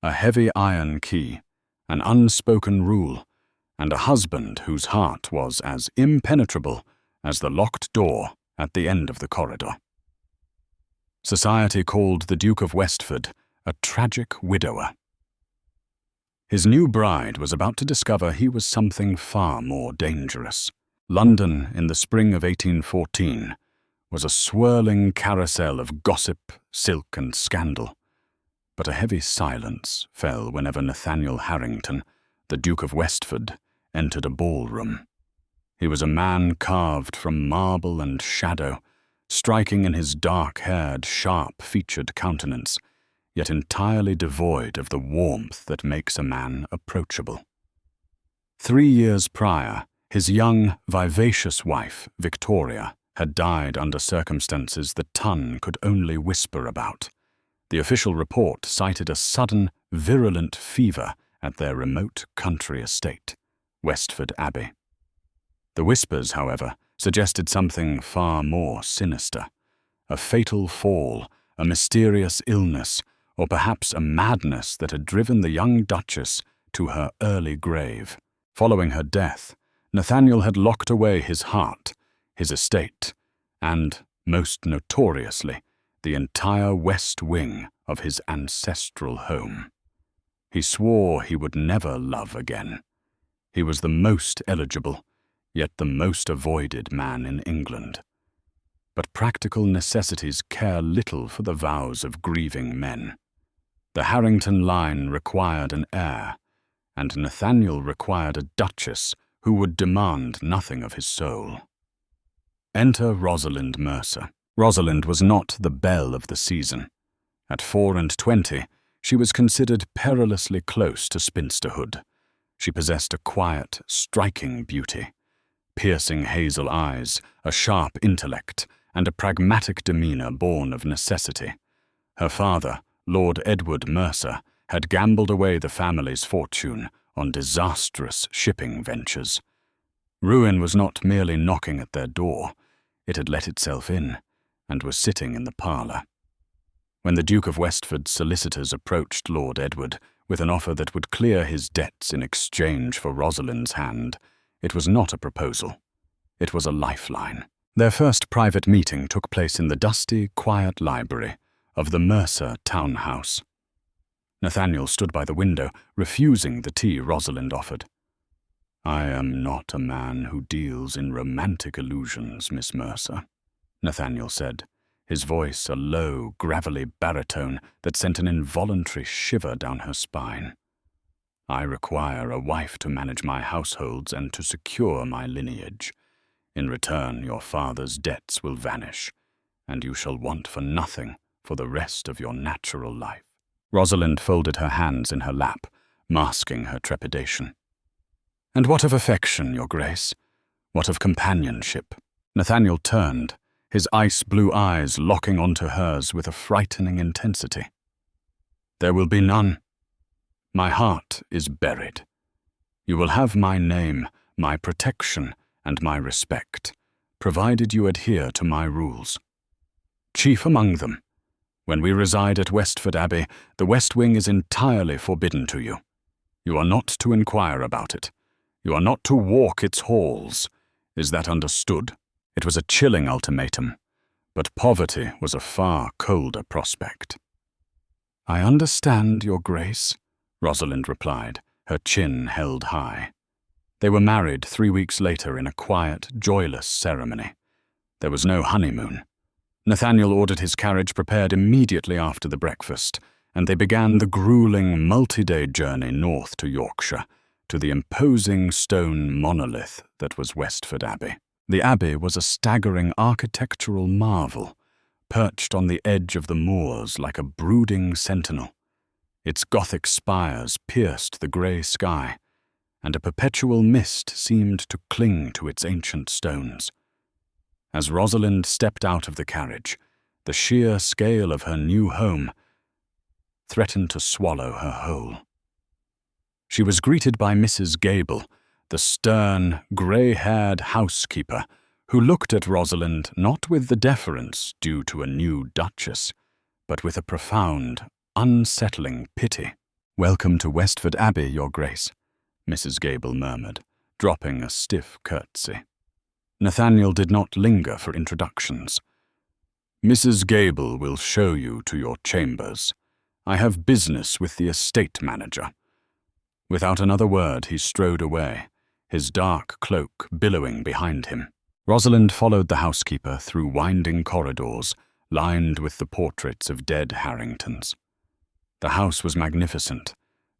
a heavy iron key, an unspoken rule, and a husband whose heart was as impenetrable as the locked door at the end of the corridor. Society called the Duke of Westford a tragic widower. His new bride was about to discover he was something far more dangerous. London in the spring of 1814 was a swirling carousel of gossip, silk, and scandal. But a heavy silence fell whenever Nathaniel Harrington, the Duke of Westford, entered a ballroom. He was a man carved from marble and shadow, striking in his dark-haired, sharp-featured countenance, yet entirely devoid of the warmth that makes a man approachable. 3 years prior, his young, vivacious wife, Victoria, had died under circumstances the tongue could only whisper about. The official report cited a sudden, virulent fever at their remote country estate, Westford Abbey. The whispers, however, suggested something far more sinister: a fatal fall, a mysterious illness, or perhaps a madness that had driven the young Duchess to her early grave. Following her death, Nathaniel had locked away his heart, his estate, and, most notoriously, the entire west wing of his ancestral home. He swore he would never love again. He was the most eligible, yet the most avoided man in England. But practical necessities care little for the vows of grieving men. The Harrington line required an heir, and Nathaniel required a duchess who would demand nothing of his soul. Enter Rosalind Mercer. Rosalind was not the belle of the season. At 24, she was considered perilously close to spinsterhood. She possessed a quiet, striking beauty, piercing hazel eyes, a sharp intellect, and a pragmatic demeanor born of necessity. Her father, Lord Edward Mercer, had gambled away the family's fortune on disastrous shipping ventures. Ruin was not merely knocking at their door, it had let itself in, and was sitting in the parlour. When the Duke of Westford's solicitors approached Lord Edward with an offer that would clear his debts in exchange for Rosalind's hand, it was not a proposal. It was a lifeline. Their first private meeting took place in the dusty, quiet library of the Mercer townhouse. Nathaniel stood by the window, refusing the tea Rosalind offered. "I am not a man who deals in romantic illusions, Miss Mercer," Nathaniel said, his voice a low, gravelly baritone that sent an involuntary shiver down her spine. "I require a wife to manage my households and to secure my lineage. In return, your father's debts will vanish, and you shall want for nothing for the rest of your natural life." Rosalind folded her hands in her lap, masking her trepidation. "And what of affection, Your Grace? What of companionship?" Nathaniel turned, his ice-blue eyes locking onto hers with a frightening intensity. "There will be none. My heart is buried. You will have my name, my protection, and my respect, provided you adhere to my rules. Chief among them, when we reside at Westford Abbey, the West Wing is entirely forbidden to you. You are not to inquire about it. You are not to walk its halls. Is that understood?" It was a chilling ultimatum, but poverty was a far colder prospect. "I understand, Your Grace," Rosalind replied, her chin held high. They were married 3 weeks later in a quiet, joyless ceremony. There was no honeymoon. Nathaniel ordered his carriage prepared immediately after the breakfast, and they began the grueling, multi-day journey north to Yorkshire, to the imposing stone monolith that was Westford Abbey. The abbey was a staggering architectural marvel, perched on the edge of the moors like a brooding sentinel. Its Gothic spires pierced the grey sky, and a perpetual mist seemed to cling to its ancient stones. As Rosalind stepped out of the carriage, the sheer scale of her new home threatened to swallow her whole. She was greeted by Mrs. Gable, the stern, grey-haired housekeeper, who looked at Rosalind not with the deference due to a new duchess, but with a profound, unsettling pity. "Welcome to Westford Abbey, Your Grace," Mrs. Gable murmured, dropping a stiff curtsy. Nathaniel did not linger for introductions. "Mrs. Gable will show you to your chambers. I have business with the estate manager." Without another word, he strode away, his dark cloak billowing behind him. Rosalind followed the housekeeper through winding corridors lined with the portraits of dead Harringtons. The house was magnificent,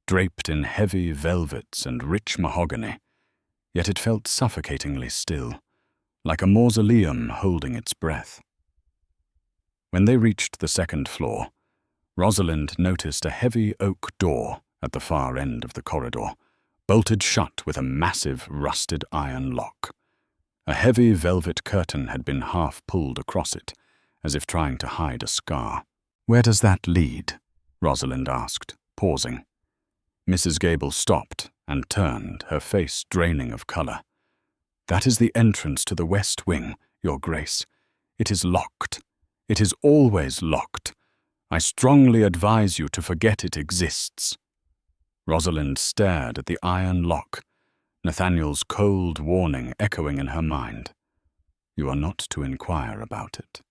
draped in heavy velvets and rich mahogany, yet it felt suffocatingly still, like a mausoleum holding its breath. When they reached the second floor, Rosalind noticed a heavy oak door at the far end of the corridor, bolted shut with a massive rusted iron lock. A heavy velvet curtain had been half pulled across it, as if trying to hide a scar. "Where does that lead?" Rosalind asked, pausing. Mrs. Gable stopped and turned, her face draining of colour. "That is the entrance to the west wing, Your Grace. It is locked. It is always locked. I strongly advise you to forget it exists." Rosalind stared at the iron lock, Nathaniel's cold warning echoing in her mind. "You are not to inquire about it."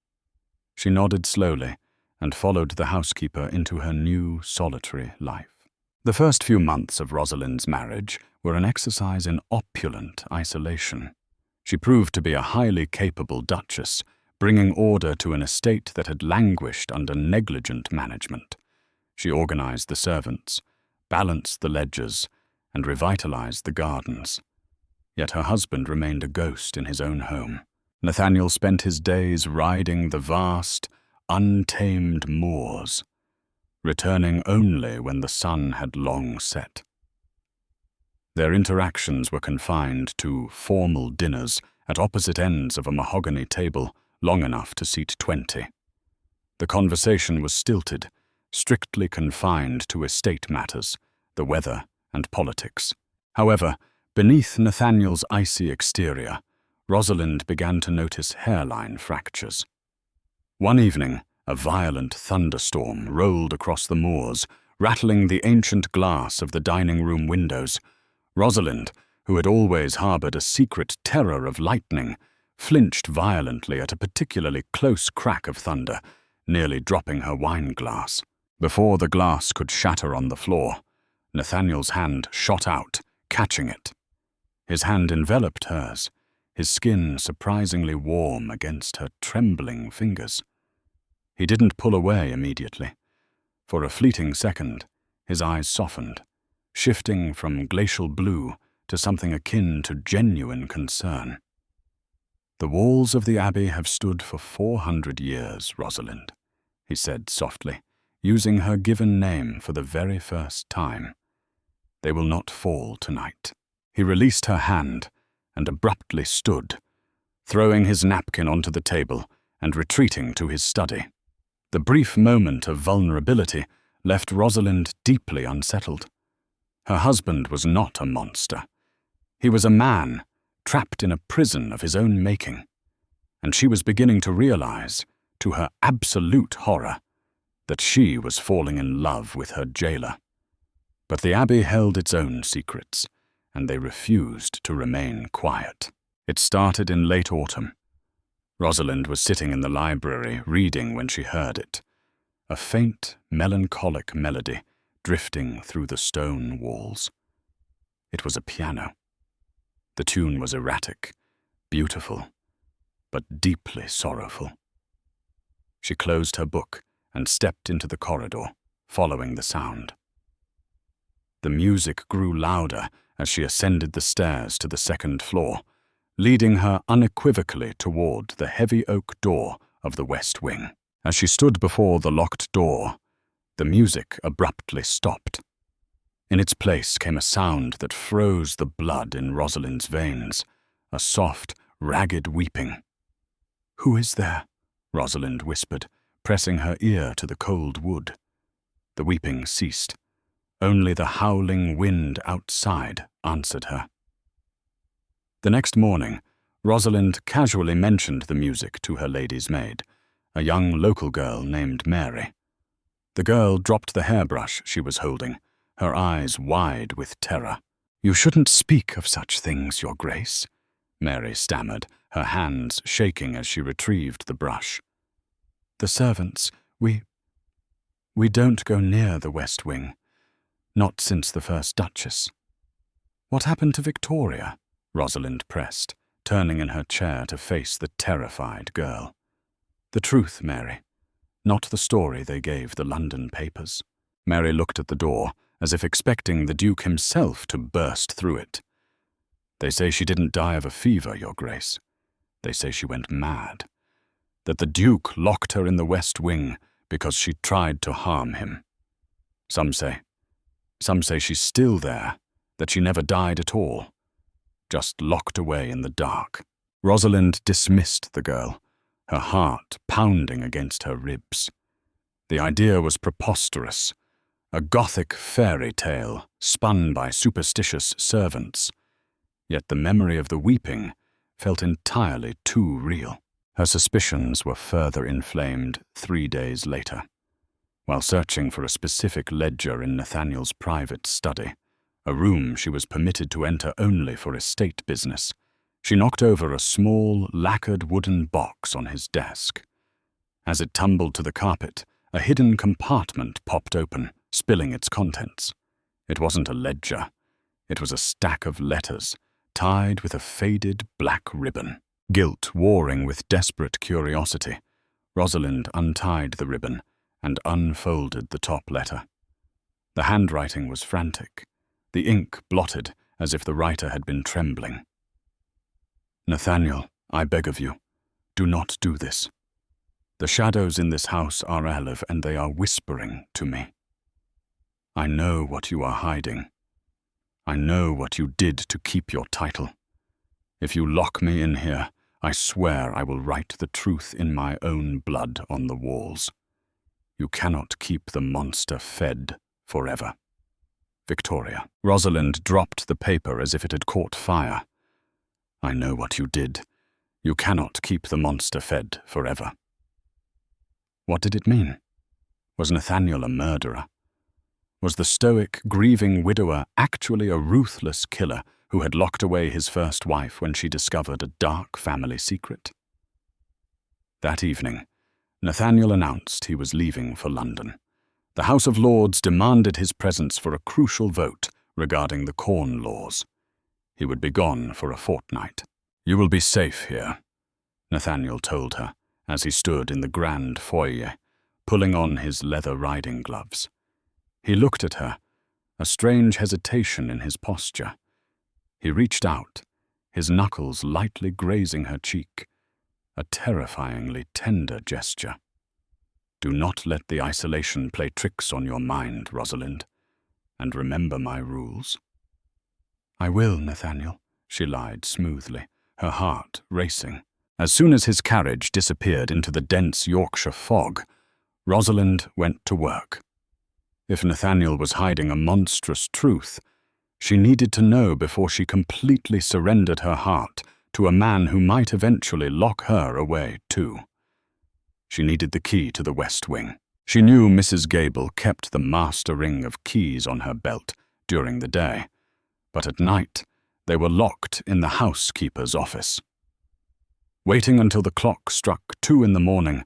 She nodded slowly and followed the housekeeper into her new, solitary life. The first few months of Rosalind's marriage were an exercise in opulent isolation. She proved to be a highly capable duchess, bringing order to an estate that had languished under negligent management. She organized the servants, balanced the ledgers, and revitalized the gardens. Yet her husband remained a ghost in his own home. Nathaniel spent his days riding the vast, untamed moors, returning only when the sun had long set. Their interactions were confined to formal dinners at opposite ends of a mahogany table long enough to seat 20. The conversation was stilted, strictly confined to estate matters, the weather, and politics. However, beneath Nathaniel's icy exterior, Rosalind began to notice hairline fractures. One evening, a violent thunderstorm rolled across the moors, rattling the ancient glass of the dining room windows. Rosalind, who had always harbored a secret terror of lightning, flinched violently at a particularly close crack of thunder, nearly dropping her wine glass. Before the glass could shatter on the floor, Nathaniel's hand shot out, catching it. His hand enveloped hers, his skin surprisingly warm against her trembling fingers. He didn't pull away immediately. For a fleeting second, his eyes softened, shifting from glacial blue to something akin to genuine concern. "The walls of the Abbey have stood for 400 years, Rosalind," he said softly, using her given name for the very first time. "They will not fall tonight." He released her hand and abruptly stood, throwing his napkin onto the table and retreating to his study. The brief moment of vulnerability left Rosalind deeply unsettled. Her husband was not a monster. He was a man trapped in a prison of his own making, and she was beginning to realize, to her absolute horror, that she was falling in love with her jailer. But the Abbey held its own secrets, and they refused to remain quiet. It started in late autumn. Rosalind was sitting in the library reading when she heard it, a faint, melancholic melody drifting through the stone walls. It was a piano. The tune was erratic, beautiful, but deeply sorrowful. She closed her book and stepped into the corridor, following the sound. The music grew louder as she ascended the stairs to the second floor, leading her unequivocally toward the heavy oak door of the west wing. As she stood before the locked door, the music abruptly stopped. In its place came a sound that froze the blood in Rosalind's veins, a soft, ragged weeping. "Who is there?" Rosalind whispered, pressing her ear to the cold wood. The weeping ceased. Only the howling wind outside answered her. The next morning, Rosalind casually mentioned the music to her lady's maid, a young local girl named Mary. The girl dropped the hairbrush she was holding, her eyes wide with terror. "You shouldn't speak of such things, Your Grace," Mary stammered, her hands shaking as she retrieved the brush. "The servants, we don't go near the West Wing. Not since the first Duchess." "What happened to Victoria?" Rosalind pressed, turning in her chair to face the terrified girl. "The truth, Mary, not the story they gave the London papers." Mary looked at the door, as if expecting the Duke himself to burst through it. "They say she didn't die of a fever, Your Grace. They say she went mad. That the Duke locked her in the West Wing because she tried to harm him. Some say she's still there, that she never died at all, just locked away in the dark." Rosalind dismissed the girl, her heart pounding against her ribs. The idea was preposterous, a Gothic fairy tale spun by superstitious servants, yet the memory of the weeping felt entirely too real. Her suspicions were further inflamed 3 days later. While searching for a specific ledger in Nathaniel's private study, a room she was permitted to enter only for estate business, she knocked over a small, lacquered wooden box on his desk. As it tumbled to the carpet, a hidden compartment popped open, spilling its contents. It wasn't a ledger. It was a stack of letters, tied with a faded black ribbon. Guilt warring with desperate curiosity, Rosalind untied the ribbon and unfolded the top letter. The handwriting was frantic, the ink blotted as if the writer had been trembling. "Nathaniel, I beg of you, do not do this. The shadows in this house are alive, and they are whispering to me. I know what you are hiding. I know what you did to keep your title. If you lock me in here, I swear I will write the truth in my own blood on the walls. You cannot keep the monster fed forever. Victoria." Rosalind dropped the paper as if it had caught fire. "I know what you did. You cannot keep the monster fed forever." What did it mean? Was Nathaniel a murderer? Was the stoic, grieving widower actually a ruthless killer who had locked away his first wife when she discovered a dark family secret? That evening, Nathaniel announced he was leaving for London. The House of Lords demanded his presence for a crucial vote regarding the Corn Laws. He would be gone for a fortnight. "You will be safe here," Nathaniel told her as he stood in the grand foyer, pulling on his leather riding gloves. He looked at her, a strange hesitation in his posture. He reached out, his knuckles lightly grazing her cheek, a terrifyingly tender gesture. "Do not let the isolation play tricks on your mind, Rosalind, and remember my rules." "I will, Nathaniel," she lied smoothly, her heart racing. As soon as his carriage disappeared into the dense Yorkshire fog, Rosalind went to work. If Nathaniel was hiding a monstrous truth, she needed to know before she completely surrendered her heart to a man who might eventually lock her away too. She needed the key to the West Wing. She knew Mrs. Gable kept the master ring of keys on her belt during the day, but at night they were locked in the housekeeper's office. Waiting until the clock struck 2 in the morning,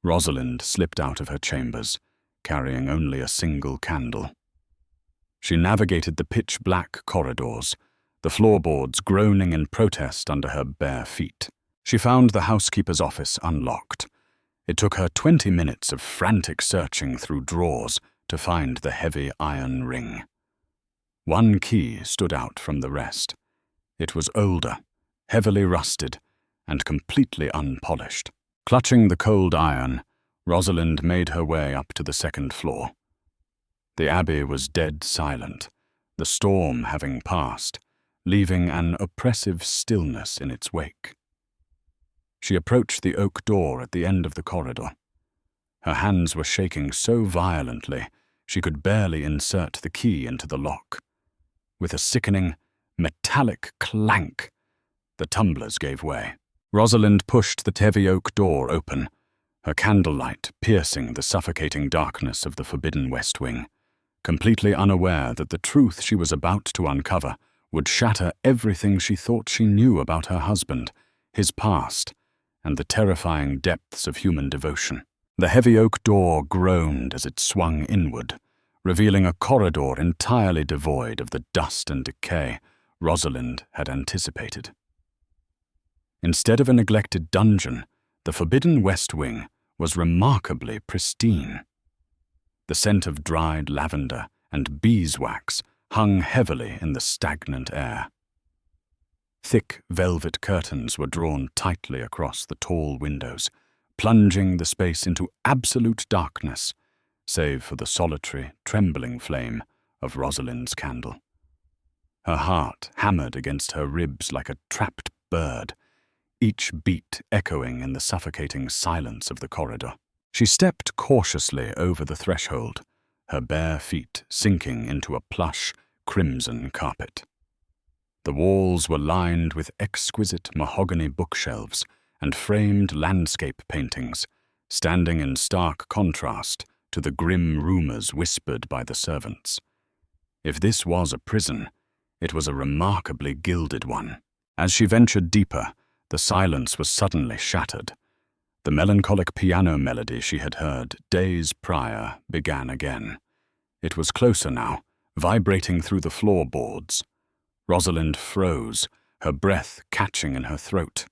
Rosalind slipped out of her chambers, carrying only a single candle. She navigated the pitch-black corridors, the floorboards groaning in protest under her bare feet. She found the housekeeper's office unlocked. It took her 20 minutes of frantic searching through drawers to find the heavy iron ring. One key stood out from the rest. It was older, heavily rusted, and completely unpolished. Clutching the cold iron, Rosalind made her way up to the 2nd floor. The abbey was dead silent, the storm having passed, leaving an oppressive stillness in its wake. She approached the oak door at the end of the corridor. Her hands were shaking so violently she could barely insert the key into the lock. With a sickening, metallic clank, the tumblers gave way. Rosalind pushed the heavy oak door open, her candlelight piercing the suffocating darkness of the forbidden West Wing, completely unaware that the truth she was about to uncover would shatter everything she thought she knew about her husband, his past, and the terrifying depths of human devotion. The heavy oak door groaned as it swung inward, revealing a corridor entirely devoid of the dust and decay Rosalind had anticipated. Instead of a neglected dungeon, the forbidden West Wing was remarkably pristine. The scent of dried lavender and beeswax hung heavily in the stagnant air. Thick velvet curtains were drawn tightly across the tall windows, plunging the space into absolute darkness, save for the solitary, trembling flame of Rosalind's candle. Her heart hammered against her ribs like a trapped bird, each beat echoing in the suffocating silence of the corridor. She stepped cautiously over the threshold, her bare feet sinking into a plush, crimson carpet. The walls were lined with exquisite mahogany bookshelves and framed landscape paintings, standing in stark contrast to the grim rumors whispered by the servants. If this was a prison, it was a remarkably gilded one. As she ventured deeper, the silence was suddenly shattered. The melancholic piano melody she had heard days prior began again. It was closer now, vibrating through the floorboards. Rosalind froze, her breath catching in her throat.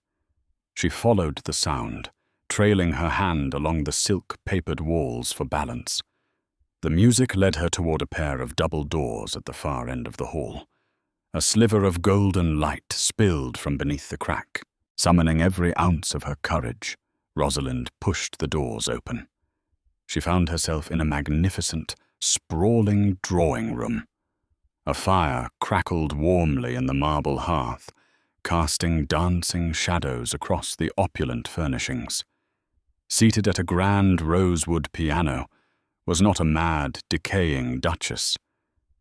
She followed the sound, trailing her hand along the silk-papered walls for balance. The music led her toward a pair of double doors at the far end of the hall. A sliver of golden light spilled from beneath the crack. Summoning every ounce of her courage, Rosalind pushed the doors open. She found herself in a magnificent, sprawling drawing room. A fire crackled warmly in the marble hearth, casting dancing shadows across the opulent furnishings. Seated at a grand rosewood piano was not a mad, decaying duchess,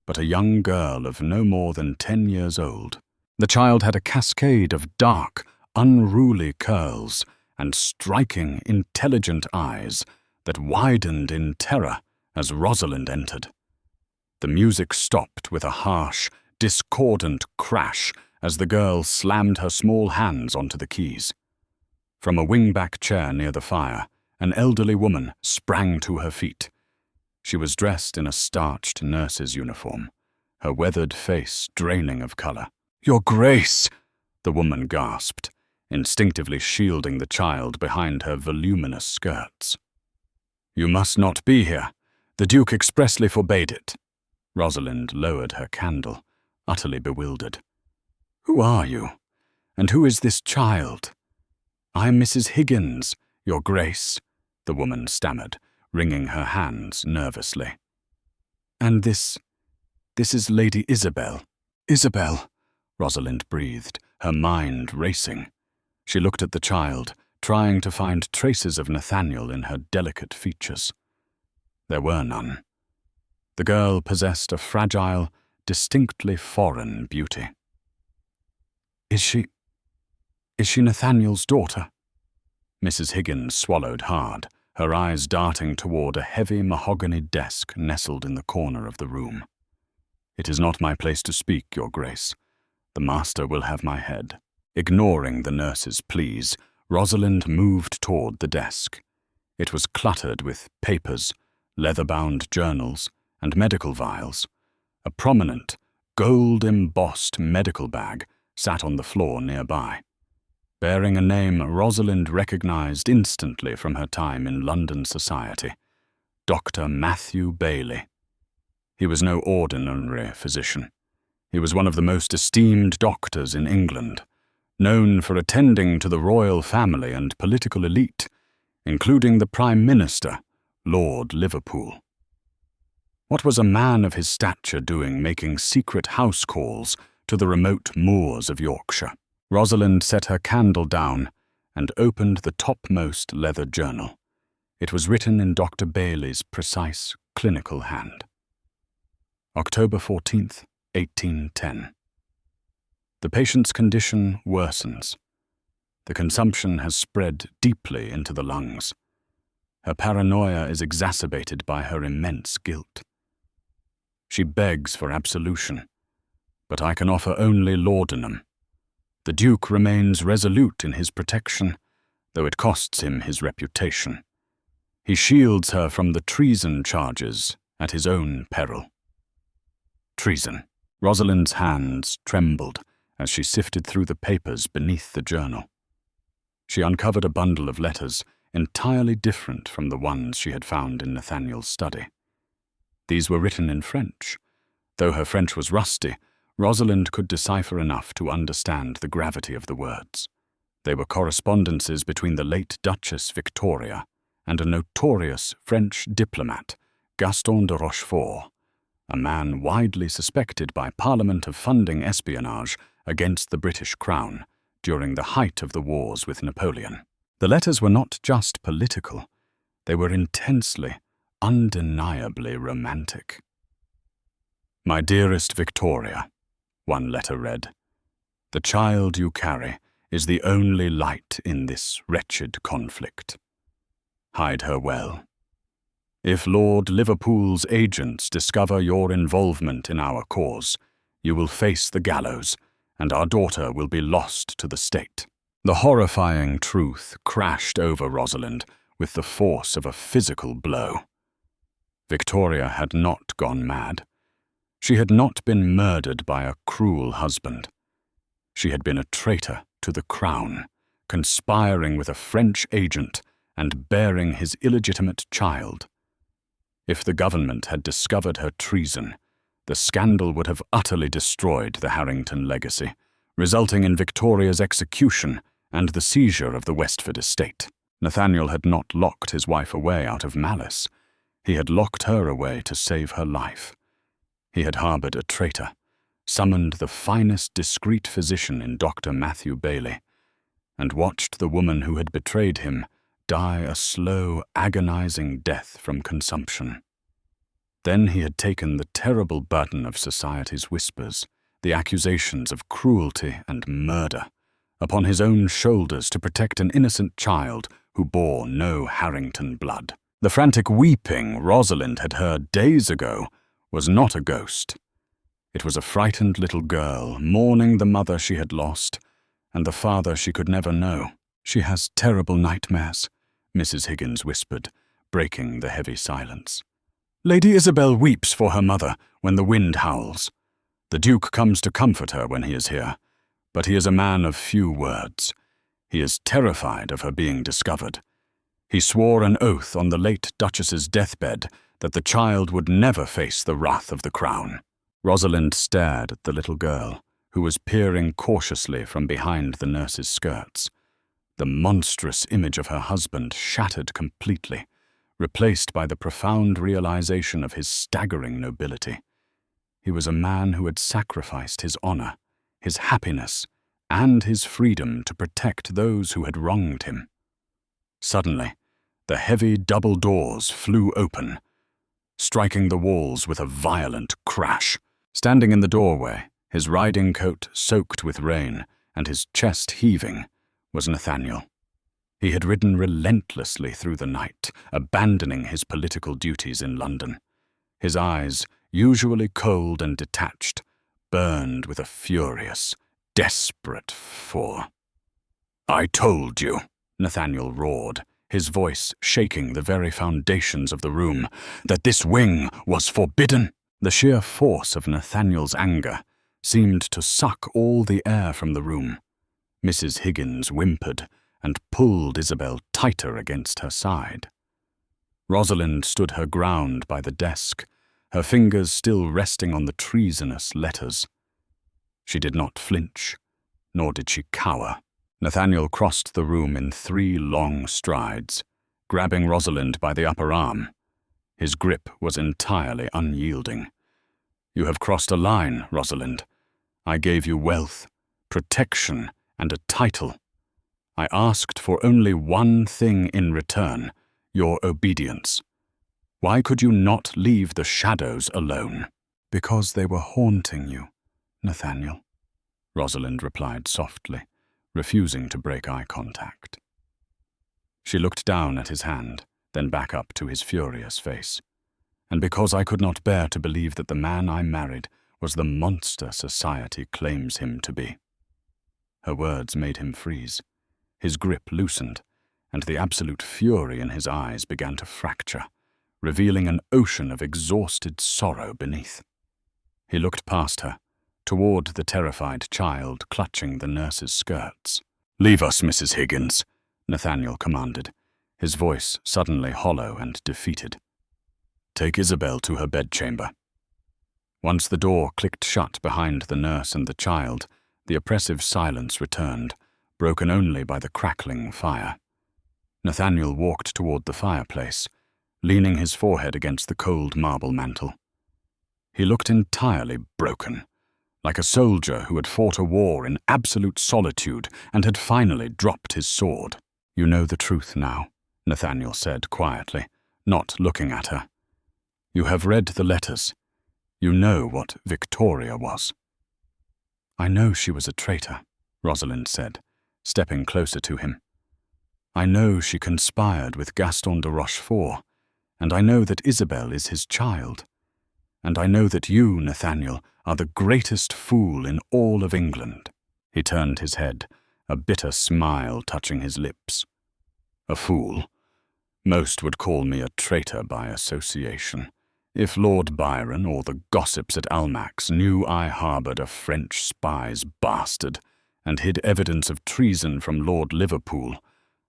but a young girl of no more than 10 years old. The child had a cascade of dark, unruly curls and striking, intelligent eyes that widened in terror as Rosalind entered. The music stopped with a harsh, discordant crash as the girl slammed her small hands onto the keys. From a wing-back chair near the fire, an elderly woman sprang to her feet. She was dressed in a starched nurse's uniform, her weathered face draining of color. "Your Grace!" the woman gasped, instinctively shielding the child behind her voluminous skirts. "You must not be here. The Duke expressly forbade it." Rosalind lowered her candle, utterly bewildered. "Who are you? And who is this child?" "I'm Mrs. Higgins, Your Grace," the woman stammered, wringing her hands nervously. "And this is Lady Isabel." "Isabel," Rosalind breathed, her mind racing. She looked at the child, trying to find traces of Nathaniel in her delicate features. There were none. The girl possessed a fragile, distinctly foreign beauty. Is she Nathaniel's daughter?" Mrs. Higgins swallowed hard, her eyes darting toward a heavy mahogany desk nestled in the corner of the room. "It is not my place to speak, Your Grace. The master will have my head." Ignoring the nurse's pleas, Rosalind moved toward the desk. It was cluttered with papers, leather-bound journals, and medical vials. A prominent, gold-embossed medical bag sat on the floor nearby, bearing a name Rosalind recognized instantly from her time in London society: Dr. Matthew Bailey. He was no ordinary physician. He was one of the most esteemed doctors in England, known for attending to the royal family and political elite, including the Prime Minister, Lord Liverpool. What was a man of his stature doing making secret house calls to the remote moors of Yorkshire? Rosalind set her candle down and opened the topmost leather journal. It was written in Dr. Bailey's precise, clinical hand. October 14th, 1810. The patient's condition worsens. The consumption has spread deeply into the lungs. Her paranoia is exacerbated by her immense guilt. She begs for absolution, but I can offer only laudanum. The Duke remains resolute in his protection, though it costs him his reputation. He shields her from the treason charges at his own peril. Treason. Rosalind's hands trembled as she sifted through the papers beneath the journal. She uncovered a bundle of letters entirely different from the ones she had found in Nathaniel's study. These were written in French. Though her French was rusty, Rosalind could decipher enough to understand the gravity of the words. They were correspondences between the late Duchess Victoria and a notorious French diplomat, Gaston de Rochefort, a man widely suspected by Parliament of funding espionage against the British Crown during the height of the wars with Napoleon. The letters were not just political, they were intensely, undeniably romantic. "My dearest Victoria," one letter read, "the child you carry is the only light in this wretched conflict. Hide her well. If Lord Liverpool's agents discover your involvement in our cause, you will face the gallows, and our daughter will be lost to the state." The horrifying truth crashed over Rosalind with the force of a physical blow. Victoria had not gone mad. She had not been murdered by a cruel husband. She had been a traitor to the crown, conspiring with a French agent and bearing his illegitimate child. If the government had discovered her treason, the scandal would have utterly destroyed the Harrington legacy, resulting in Victoria's execution and the seizure of the Westford estate. Nathaniel had not locked his wife away out of malice. He had locked her away to save her life. He had harbored a traitor, summoned the finest discreet physician in Dr. Matthew Bailey, and watched the woman who had betrayed him die a slow, agonizing death from consumption. Then he had taken the terrible burden of society's whispers, the accusations of cruelty and murder, upon his own shoulders to protect an innocent child who bore no Harrington blood. The frantic weeping Rosalind had heard days ago was not a ghost. It was a frightened little girl mourning the mother she had lost and the father she could never know. "She has terrible nightmares," Mrs. Higgins whispered, breaking the heavy silence. "Lady Isabel weeps for her mother when the wind howls. The Duke comes to comfort her when he is here, but he is a man of few words. He is terrified of her being discovered. He swore an oath on the late Duchess's deathbed that the child would never face the wrath of the crown." Rosalind stared at the little girl, who was peering cautiously from behind the nurse's skirts. The monstrous image of her husband shattered completely, replaced by the profound realization of his staggering nobility. He was a man who had sacrificed his honor, his happiness, and his freedom to protect those who had wronged him. Suddenly, the heavy double doors flew open, striking the walls with a violent crash. Standing in the doorway, his riding coat soaked with rain and his chest heaving, was Nathaniel. He had ridden relentlessly through the night, abandoning his political duties in London. His eyes, usually cold and detached, burned with a furious, desperate fury. "I told you," Nathaniel roared, his voice shaking the very foundations of the room, "that this wing was forbidden." The sheer force of Nathaniel's anger seemed to suck all the air from the room. Mrs. Higgins whimpered and pulled Isabel tighter against her side. Rosalind stood her ground by the desk, her fingers still resting on the treasonous letters. She did not flinch, nor did she cower. Nathaniel crossed the room in 3 long strides, grabbing Rosalind by the upper arm. His grip was entirely unyielding. "You have crossed a line, Rosalind. I gave you wealth, protection, and a title. I asked for only one thing in return, your obedience. Why could you not leave the shadows alone?" "Because they were haunting you, Nathaniel," Rosalind replied softly, refusing to break eye contact. She looked down at his hand, then back up to his furious face. and because I could not bear to believe that the man I married was the monster society claims him to be." Her words made him freeze. His grip loosened, and the absolute fury in his eyes began to fracture, revealing an ocean of exhausted sorrow beneath. He looked past her, toward the terrified child clutching the nurse's skirts. "Leave us, Mrs. Higgins," Nathaniel commanded, his voice suddenly hollow and defeated. "Take Isabel to her bedchamber." Once the door clicked shut behind the nurse and the child, the oppressive silence returned, broken only by the crackling fire. Nathaniel walked toward the fireplace, leaning his forehead against the cold marble mantel. He looked entirely broken, like a soldier who had fought a war in absolute solitude and had finally dropped his sword. "You know the truth now," Nathaniel said quietly, not looking at her. "You have read the letters. You know what Victoria was." "I know she was a traitor," Rosalind said, stepping closer to him. "I know she conspired with Gaston de Rochefort, and I know that Isabel is his child. And I know that you, Nathaniel, are the greatest fool in all of England." He turned his head, a bitter smile touching his lips. "A fool? Most would call me a traitor by association. If Lord Byron or the gossips at Almack's knew I harboured a French spy's bastard and hid evidence of treason from Lord Liverpool,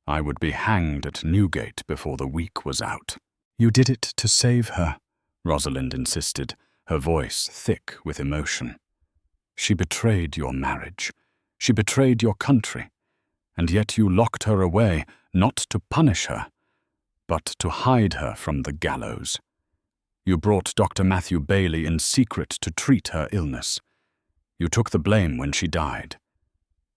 I would be hanged at Newgate before the week was out." "You did it to save her," Rosalind insisted, her voice thick with emotion. "She betrayed your marriage. She betrayed your country. And yet you locked her away, not to punish her, but to hide her from the gallows. You brought Dr. Matthew Bailey in secret to treat her illness. You took the blame when she died.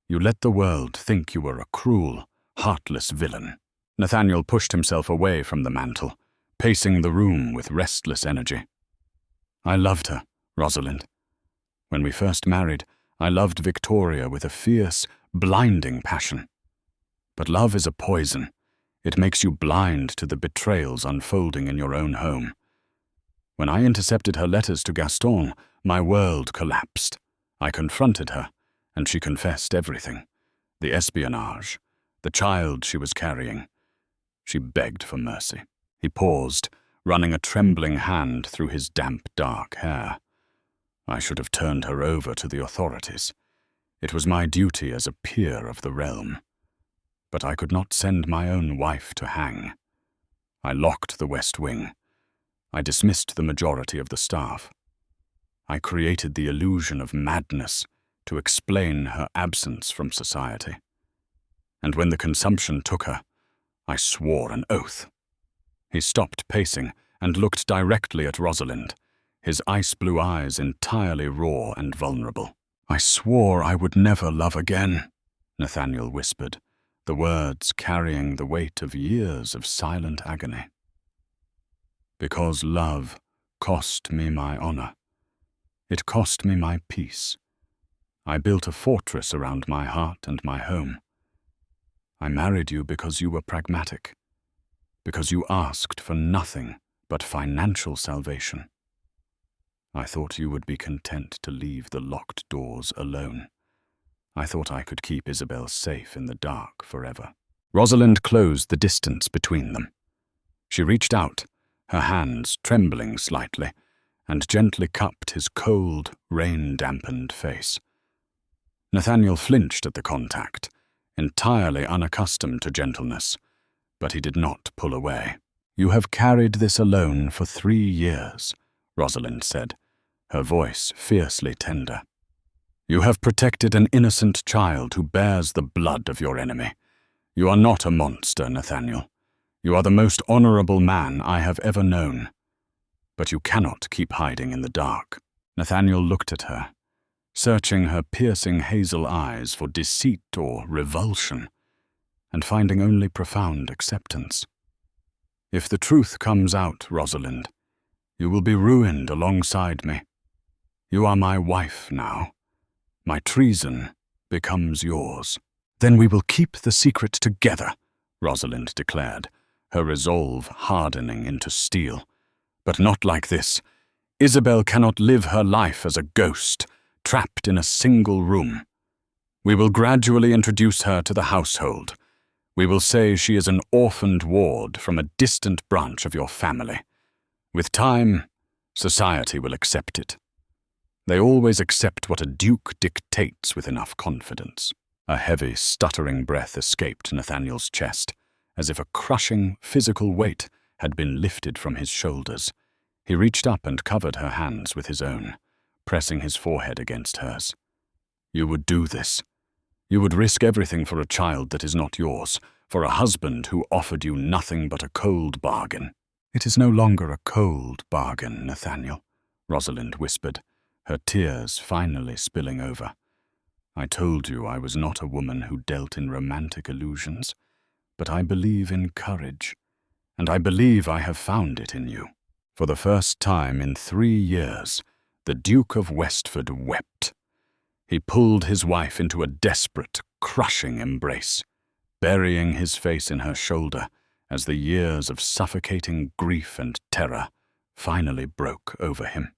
You let the world think you were a cruel, heartless villain." Nathaniel pushed himself away from the mantel, pacing the room with restless energy. "I loved her, Rosalind. When we first married, I loved Victoria with a fierce, blinding passion. But love is a poison. It makes you blind to the betrayals unfolding in your own home. When I intercepted her letters to Gaston, my world collapsed. I confronted her, and she confessed everything. The espionage, the child she was carrying. She begged for mercy." He paused, running a trembling hand through his damp, dark hair. "I should have turned her over to the authorities. It was my duty as a peer of the realm. But I could not send my own wife to hang. I locked the West Wing. I dismissed the majority of the staff. I created the illusion of madness to explain her absence from society. And when the consumption took her, I swore an oath." He stopped pacing and looked directly at Rosalind, his ice-blue eyes entirely raw and vulnerable. "I swore I would never love again," Nathaniel whispered, the words carrying the weight of years of silent agony. "Because love cost me my honor. It cost me my peace. I built a fortress around my heart and my home. I married you because you were pragmatic, because you asked for nothing but financial salvation. I thought you would be content to leave the locked doors alone. I thought I could keep Isabel safe in the dark forever." Rosalind closed the distance between them. She reached out, her hands trembling slightly, and gently cupped his cold, rain-dampened face. Nathaniel flinched at the contact, entirely unaccustomed to gentleness, but he did not pull away. "You have carried this alone for 3 years, Rosalind said, her voice fiercely tender. "You have protected an innocent child who bears the blood of your enemy. You are not a monster, Nathaniel. You are the most honorable man I have ever known. But you cannot keep hiding in the dark." Nathaniel looked at her, searching her piercing hazel eyes for deceit or revulsion, and finding only profound acceptance. "If the truth comes out, Rosalind, you will be ruined alongside me. You are my wife now. My treason becomes yours." "Then we will keep the secret together," Rosalind declared, her resolve hardening into steel. But not like this. Isabel cannot live her life as a ghost, trapped in a single room. We will gradually introduce her to the household. We will say she is an orphaned ward from a distant branch of your family. With time, society will accept it. They always accept what a duke dictates with enough confidence. A heavy, stuttering breath escaped Nathaniel's chest, as if a crushing, physical weight had been lifted from his shoulders. He reached up and covered her hands with his own, pressing his forehead against hers. You would do this. You would risk everything for a child that is not yours, for a husband who offered you nothing but a cold bargain. It is no longer a cold bargain, Nathaniel, Rosalind whispered, her tears finally spilling over. I told you I was not a woman who dealt in romantic illusions, but I believe in courage, and I believe I have found it in you. For the first time in 3 years, the Duke of Westford wept. He pulled his wife into a desperate, crushing embrace, burying his face in her shoulder as the years of suffocating grief and terror finally broke over him.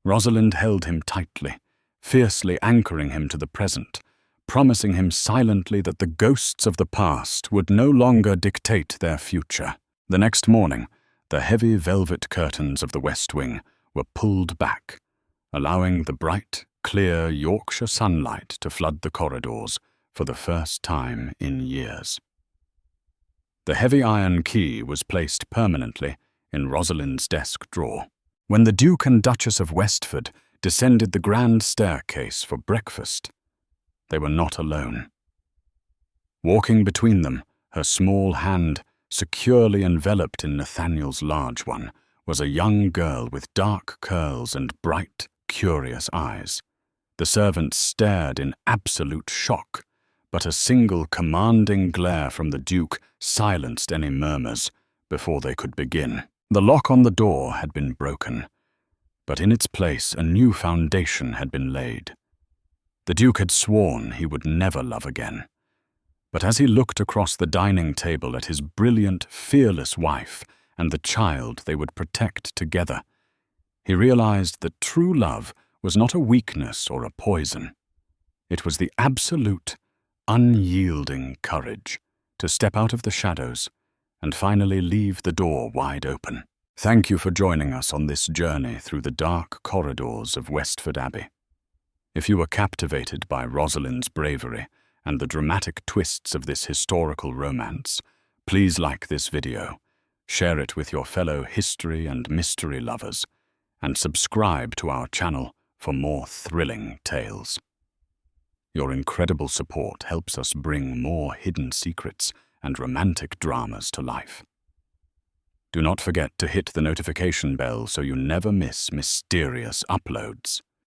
Rosalind held him tightly, fiercely anchoring him to the present, promising him silently that the ghosts of the past would no longer dictate their future. The next morning, the heavy velvet curtains of the West Wing were pulled back, allowing the bright, clear Yorkshire sunlight to flood the corridors for the first time in years. The heavy iron key was placed permanently in Rosalind's desk drawer. When the Duke and Duchess of Westford descended the grand staircase for breakfast, they were not alone. Walking between them, her small hand securely enveloped in Nathaniel's large one, was a young girl with dark curls and bright, curious eyes. The servants stared in absolute shock, but a single commanding glare from the Duke silenced any murmurs before they could begin. The lock on the door had been broken, but in its place a new foundation had been laid. The Duke had sworn he would never love again, but as he looked across the dining table at his brilliant, fearless wife and the child they would protect together, he realized that true love was not a weakness or a poison. It was the absolute, unyielding courage to step out of the shadows and finally leave the door wide open. Thank you for joining us on this journey through the dark corridors of Westford Abbey. If you were captivated by Rosalind's bravery and the dramatic twists of this historical romance, please like this video, share it with your fellow history and mystery lovers, and subscribe to our channel for more thrilling tales. Your incredible support helps us bring more hidden secrets and romantic dramas to life. Do not forget to hit the notification bell so you never miss mysterious uploads.